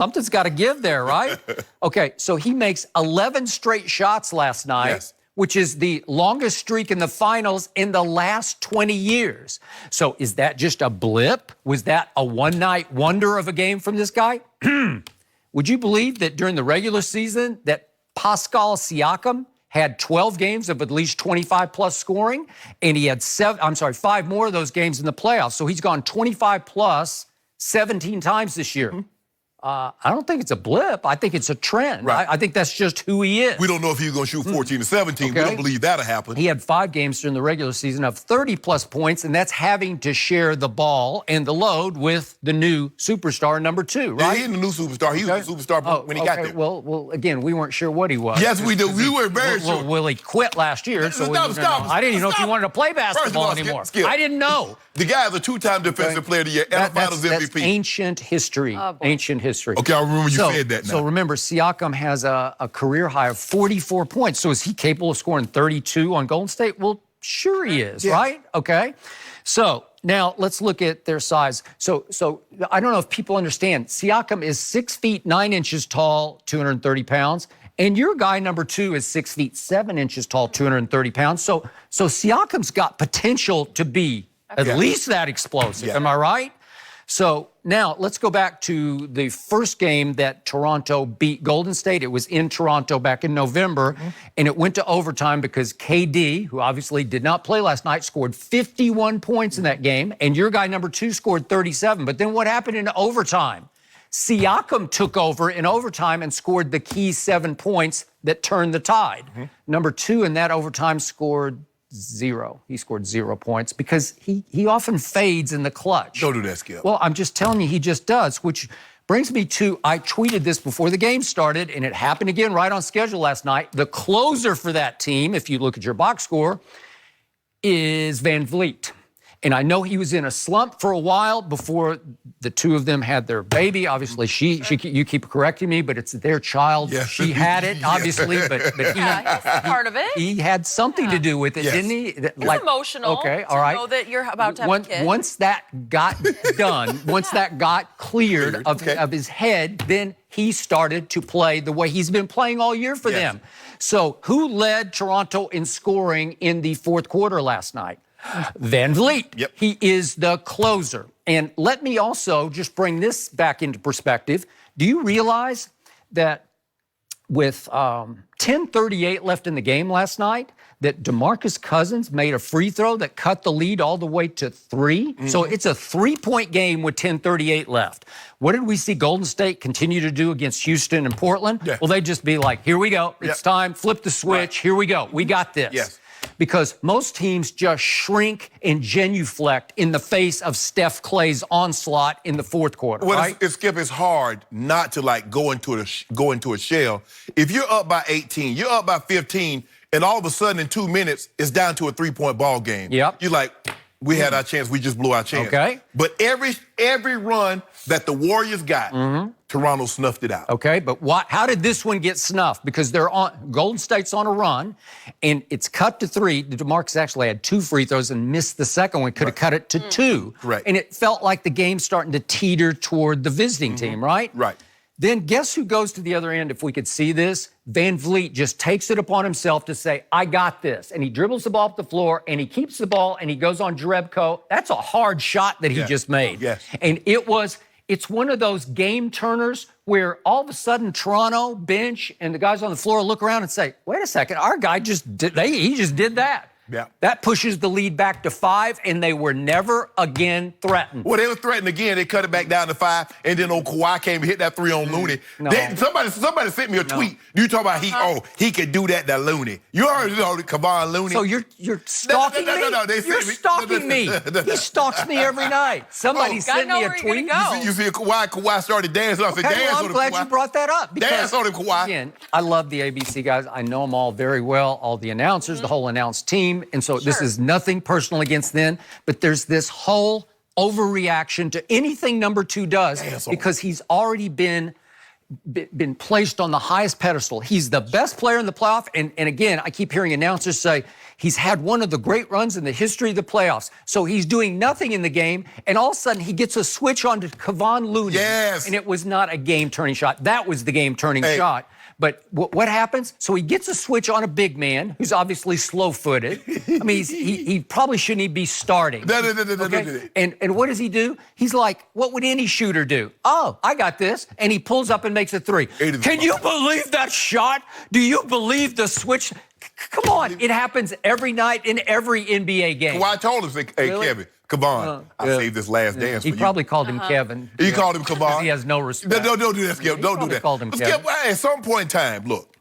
Something's got to give there, right? Okay, so he makes 11 straight shots last night, which is the longest streak in the finals in the last 20 years. So is that just a blip? Was that a one-night wonder of a game from this guy? Would you believe that during the regular season that Pascal Siakam had 12 games of at least 25-plus scoring, and he had 5 more of those games in the playoffs. So he's gone 25-plus 17 times this year. I don't think it's a blip. I think it's a trend. Right. I think that's just who he is. We don't know if he's going to shoot 14 or 17. Okay. We don't believe that'll happen. He had 5 games during the regular season of 30-plus points, and that's having to share the ball and the load with the new superstar number 2, right? Yeah, he ain't the new superstar. He was the superstar when he got there. Well, again, we weren't sure what he was. Yes, we do. We were very sure. Well, he quit last year, so I didn't even know if he wanted to play basketball anymore. Skip. I didn't know. The guy is a 2-time defensive player of the year and a Finals MVP. That's ancient history. Ancient history. Okay, I remember you said that now. So remember, Siakam has a career high of 44 points. So is he capable of scoring 32 on Golden State? Well, sure he is, right? Okay. So now let's look at their size. So I don't know if people understand. Siakam is 6 feet 9 inches tall, 230 pounds. And your guy number 2 is 6 feet 7 inches tall, 230 pounds. So Siakam's got potential to be at least that explosive. Am I right? So now let's go back to the first game that Toronto beat Golden State. It was in Toronto back in November, and it went to overtime because KD, who obviously did not play last night, scored 51 points in that game, and your guy number 2 scored 37. But then what happened in overtime? Siakam took over in overtime and scored the key 7 points that turned the tide. Number 2 in that overtime scored 0. He scored 0 points because he often fades in the clutch. Don't do that, Skip. Well, I'm just telling you, he just does, which brings me to, I tweeted this before the game started, and it happened again right on schedule last night. The closer for that team, if you look at your box score, is Van Vliet. And I know he was in a slump for a while before the two of them had their baby. Obviously, you keep correcting me, but it's their child. Yes. She had it, obviously, but he's part of it. He had something to do with it, didn't he? It's emotional. Okay, all right. To know that you're about to have a kid. Once that got done, once that got cleared of his head, then he started to play the way he's been playing all year for them. So who led Toronto in scoring in the fourth quarter last night? Van Vliet. He is the closer. And let me also just bring this back into perspective. Do you realize that with 10:38 left in the game last night, that DeMarcus Cousins made a free throw that cut the lead all the way to 3? So it's a 3-point game with 10:38 left. What did we see Golden State continue to do against Houston and Portland? Well, they'd just be like, here we go. It's time. Flip the switch. Here we go. We got this. Because most teams just shrink and genuflect in the face of Steph Clay's onslaught in the fourth quarter, right? Skip, it's hard not to go into a shell. If you're up by 18, you're up by 15, and all of a sudden in 2 minutes, it's down to a 3-point ball game. You're like, we had our chance, we just blew our chance. But every run that the Warriors got, Toronto snuffed it out. But how did this one get snuffed? Because Golden State's on a run, and it's cut to 3. DeMarcus actually had 2 free throws and missed the second one. Could have cut it to 2. And it felt like the game's starting to teeter toward the visiting team, right? Then guess who goes to the other end, if we could see this? Van Vliet just takes it upon himself to say, I got this. And he dribbles the ball up the floor, and he keeps the ball, and he goes on Jerebko. That's a hard shot that he just made. And it's one of those game turners where all of a sudden Toronto bench and the guys on the floor look around and say, wait a second, our guy he just did that. That pushes the lead back to 5, and they were never again threatened. Well, they were threatened again. They cut it back down to 5, and then old Kawhi came and hit that 3 on Looney. Somebody sent me a tweet. You talk about he could do that to Looney. You already know Kevon Looney. So you're stalking me? You're stalking me. He stalks me every night. Somebody sent me a tweet. You see Kawhi started dancing. I said, dance on him, I'm glad you brought that up. Dance on him, Kawhi. Again, I love the ABC guys. I know them all very well, all the announcers, the whole announced team. And so this is nothing personal against them, but there's this whole overreaction to anything number 2 does because he's already been been placed on the highest pedestal. He's the best player in the playoff. And again, I keep hearing announcers say he's had one of the great runs in the history of the playoffs. So he's doing nothing in the game, and all of a sudden he gets a switch on to Kevon Looney. Yes. And it was not a game-turning shot. That was the game-turning shot. But what happens? So he gets a switch on a big man who's obviously slow-footed. I mean, he probably shouldn't even be starting. Okay? And what does he do? He's like, what would any shooter do? Oh, I got this. And he pulls up and makes a three. Can you believe that shot? Do you believe the switch? Come on. It happens every night in every NBA game. Well, I told him, hey, really? Kevin, Kevon, I saved this last dance for you. He probably called him Kevin. He called him Kevon. He has no respect. Don't do that, Skip. Don't do that. Called him Kevin. Skip, at some point in time, look,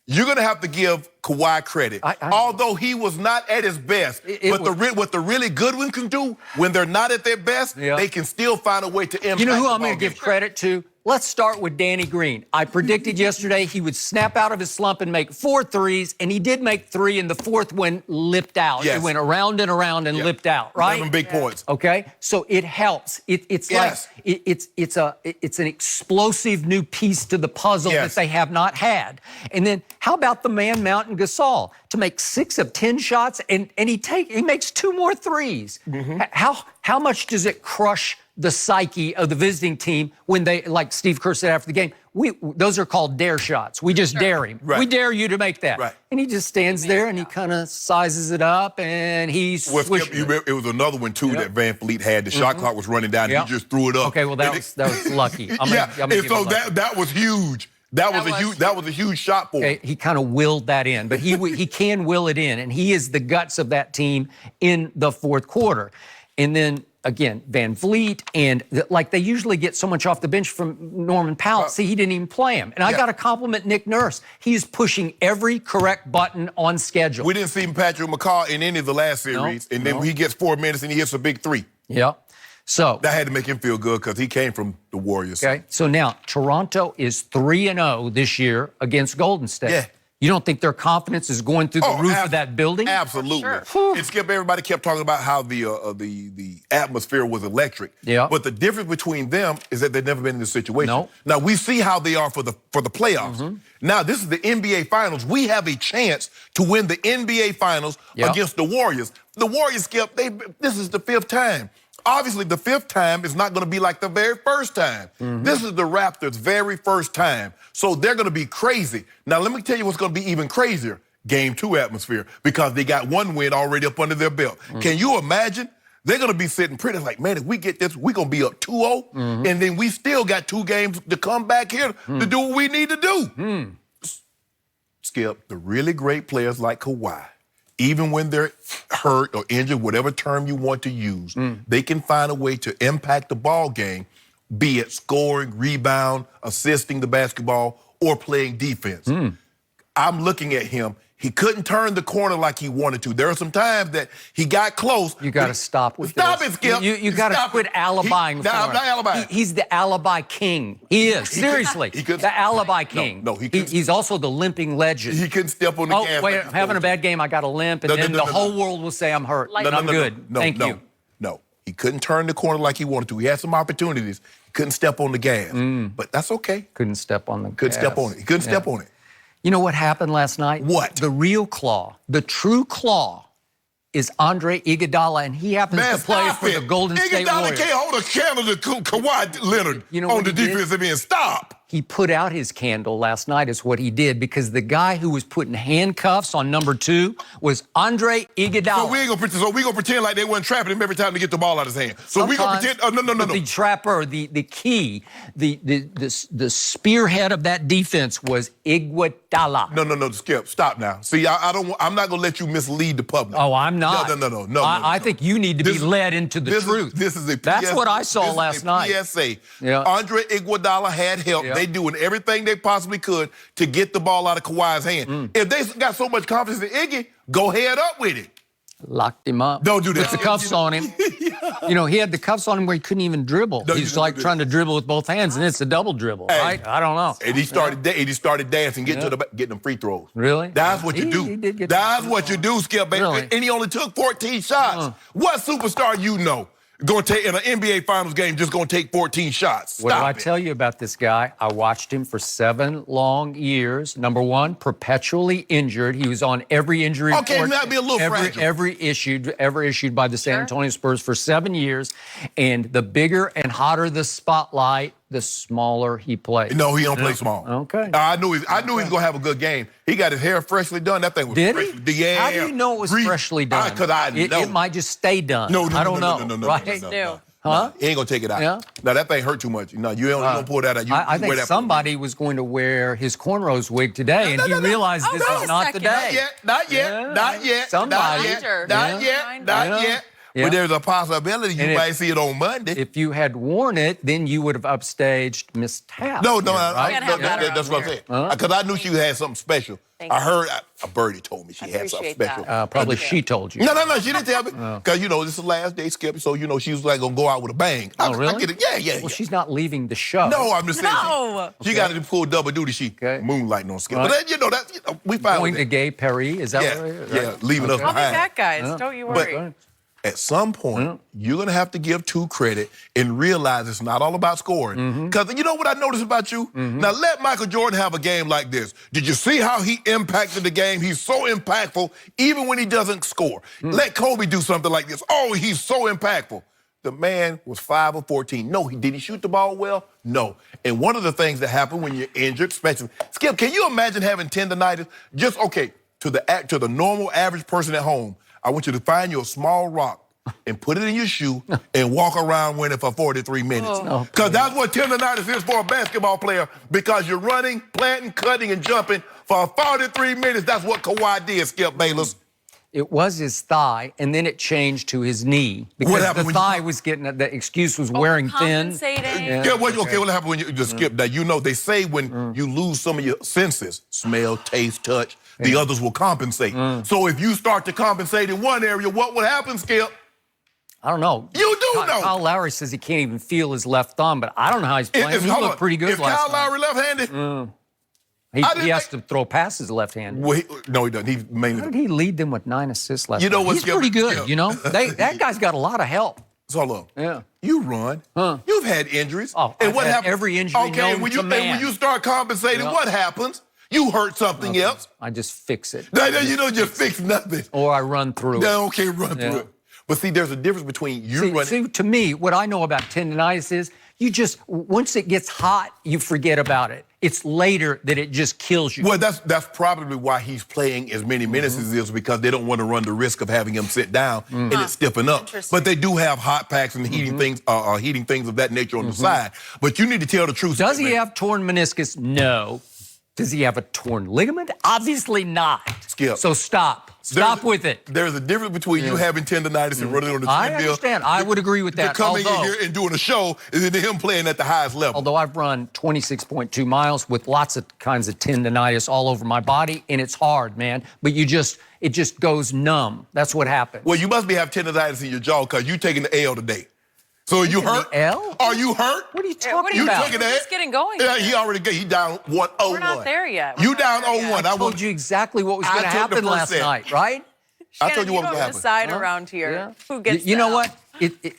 you're going to have to give Kawhi credit. Although he was not at his best. What the really good ones can do, when they're not at their best, they can still find a way to impact. You know who I'm going to give credit to? Let's start with Danny Green. I predicted yesterday he would snap out of his slump and make 4 threes, and he did make 3, and the fourth one lipped out. Yes. It went around and around and lipped out, right? 7 big points. Okay, so it helps. It's like it's an explosive new piece to the puzzle that they have not had. And then how about the man Mountain Gasol to make 6 of 10 shots, and he makes 2 more threes? How much does it crush the psyche of the visiting team when they, like Steve Kerr said after the game, those are called dare shots. We just dare him. Right. We dare you to make that. Right. And he just stands there and he kind of sizes it up and he's it was another one, too, that Van Fleet had. The shot clock was running down and he just threw it up. Okay, well, that was lucky. That was huge. That was a huge shot for him. Okay, he kind of willed that in, but he can will it in, and he is the guts of that team in the fourth quarter. And then, again, Van Vliet, and they usually get so much off the bench from Norman Powell. See, he didn't even play him. And I got to compliment Nick Nurse. He's pushing every correct button on schedule. We didn't see Patrick McCaw in any of the last series, and then he gets 4 minutes and he hits a big 3. Yeah. So that had to make him feel good because he came from the Warriors. Okay. So now Toronto is 3-0 this year against Golden State. Yeah. You don't think their confidence is going through the roof of that building? Absolutely. Sure. And Skip, everybody kept talking about how the atmosphere was electric. Yeah. But the difference between them is that they've never been in this situation. No. Now we see how they are for the playoffs. Now this is the NBA Finals. We have a chance to win the NBA Finals against the Warriors. The Warriors, Skip, this is the 5th time. Obviously, the 5th time is not going to be like the very first time. This is the Raptors' very first time. So they're going to be crazy. Now, let me tell you what's going to be even crazier. Game 2 atmosphere, because they got 1 win already up under their belt. Can you imagine? They're going to be sitting pretty like, man, if we get this, we're going to be up 2-0. And then we still got 2 games to come back here to do what we need to do. Skip, the really great players like Kawhi, even when they're hurt or injured, whatever term you want to use, they can find a way to impact the ball game, be it scoring, rebound, assisting the basketball, or playing defense. I'm looking at him. He couldn't turn the corner like he wanted to. There are some times that he got close. You got to stop with Stop this. It, Skip. You got to quit alibying for him. I'm not alibying. He's the alibi king. He is. Seriously. The alibi king. No, he's also the limping legend. He couldn't step on the gas. Oh, wait, I'm having a bad game. I got a limp. And then the whole world will say I'm hurt. And I'm good. Thank you. No. He couldn't turn the corner like he wanted to. He had some opportunities. He couldn't step on the gas. But that's okay. Couldn't step on the gas. Couldn't step on it. He couldn't step on it. You know what happened last night? What? The real claw, the true claw, is Andre Iguodala, and he happens to play for the Golden State Warriors. Iguodala can't hold a candle to Kawhi Leonard on the defensive end. Stop. He put out his candle last night is what he did, because the guy who was putting handcuffs on number 2 was Andre Iguodala. So we gonna pretend like they weren't trapping him every time to get the ball out of his hand. So we gonna pretend. No. The trapper, the key, the spearhead of that defense was Iguodala. No, Skip, stop now. See, I'm not gonna let you mislead the public. Oh, I'm not. No. I think you need to be led into the truth. This is a That's what I saw last night. PSA. Andre Iguodala had help. They doing everything they possibly could to get the ball out of Kawhi's hand. If they got so much confidence in Iggy, go head up with it. Locked him up. Don't do that. Put the cuffs on him. He had the cuffs on him where he couldn't even dribble. He's like trying to dribble with both hands, and it's a double dribble, right? I don't know. And he started dancing, getting them free throws. Really? That's what you do. He did get That's what you do, Skip, baby. Really? And he only took 14 shots. What superstar you know going to take in an NBA Finals game, just going to take 14 shots. What did I tell you about this guy? I watched him for 7 long years. Number one, perpetually injured. He was on every injury report. Okay, he might be a little fragile. Ever issued by the San Antonio Spurs for 7 years. And the bigger and hotter the spotlight, the smaller he plays. No, he don't play small. Okay. I knew he was going to have a good game. He got his hair freshly done. That thing was freshly done. Yeah. How do you know it was freshly done? Because I know. It might just stay done. No, I don't know. No. Huh? He ain't going to take it out. Yeah? No, that thing hurt too much. No, you don't pull that out. I think somebody was going to wear his cornrows wig today, and he realized this is not the day. Not yet. Somebody. Not yet. Yeah. But there's a possibility you might see it on Monday. If you had worn it, then you would have upstaged Miss Tapp. No, right? That's what I'm saying. Because I knew she had something special. I heard a birdie told me she had something special. Probably she told you. No, she didn't tell me. Because, this is the last day, Skip, so, she was like going to go out with a bang. Really? I get it. Yeah. Well, she's not leaving the show. No, I'm just saying. No. She got to pull double duty. She moonlighting on Skip. But we found going to Gay Paris, is that right? Yeah, leaving us behind. I'll be back, guys. Don't you worry. But at some point, you're going to have to give two credit and realize it's not all about scoring. Because you know what I noticed about you? Now, let Michael Jordan have a game like this. Did you see how he impacted the game? He's so impactful, even when he doesn't score. Let Kobe do something like this. Oh, he's so impactful. The man was 5 of 14. No, did he shoot the ball well? No. And one of the things that happen when you're injured, especially, Skip, can you imagine having tendonitis? Just, to the normal average person at home, I want you to find you a small rock and put it in your shoe and walk around with it for 43 minutes. Because that's what tendonitis is for a basketball player, because you're running, planting, cutting, and jumping for 43 minutes. That's what Kawhi did, Skip Bayless. It was his thigh, and then it changed to his knee. Because the thigh was getting, the excuse was wearing thin. What happened when you just skip that? They say when you lose some of your senses, smell, taste, touch, the others will compensate. So if you start to compensate in one area, what would happen, Skip? I don't know. You do know. Kyle Lowry says he can't even feel his left thumb, but I don't know how he's playing. He looked pretty good last night. Kyle Lowry left-handed? He has to throw passes left-handed. Well, no, he doesn't. How did he lead them with 9 assists last night? He's pretty good, That guy's got a lot of help. So look, yeah. You run. You've had injuries. Oh, and what happens? Every injury known to man. And when you start compensating, what happens? You hurt something else. I just fix it. No, you don't just fix nothing. Or I run through it. No, okay, run through it. But see, there's a difference between running. See, to me, what I know about tendonitis is once it gets hot, you forget about it. It's later that it just kills you. Well, that's probably why he's playing as many minutes as he is, because they don't want to run the risk of having him sit down and it stiffen up. But they do have hot packs and heating things of that nature on the side. But you need to tell the truth. Does he have torn meniscus? No. Does he have a torn ligament? Obviously not. Skip. So stop. Stop with it. There's a difference between you having tendonitis and running on the treadmill. I understand. I would agree with that. Coming in here and doing a show, and then him playing at the highest level. Although I've run 26.2 miles with lots of kinds of tendonitis all over my body, and it's hard, man. But it just goes numb. That's what happens. Well, you must have tendonitis in your jaw because you're taking the L today. So are you hurt? L? Are you hurt? What are you talking about? We're just getting going. Yeah, he down 1-0-1. We're not there yet. You down 0-1. I told you exactly what was going to happen last night, right? Shannon, I told you what was going to happen. Decide around here who gets You know what?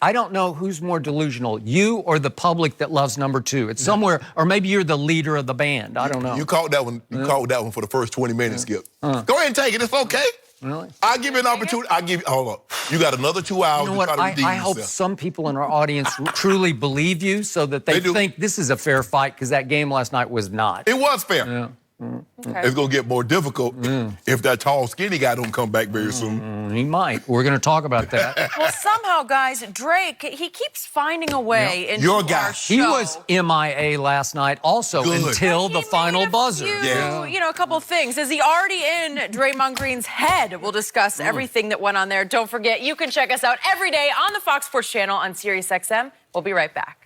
I don't know who's more delusional, you or the public that loves number 2. It's somewhere, or maybe you're the leader of the band. I don't know. You called that one. You called that one for the first 20 minutes, Skip. Go ahead and take it. It's okay. Really? I'll give you an opportunity. Hold up. You got another 2 hours to try to redeem I hope some people in our audience truly believe you so that they think this is a fair fight, because that game last night was not. It was fair. Yeah. Okay. It's going to get more difficult if that tall, skinny guy don't come back very soon. He might. We're going to talk about that. Well, somehow, guys, Drake, he keeps finding a way into Your guy. our show. He was MIA last night also until the final buzzer. A couple of things. Is he already in Draymond Green's head? We'll discuss everything that went on there. Don't forget, you can check us out every day on the Fox Sports channel on SiriusXM. We'll be right back.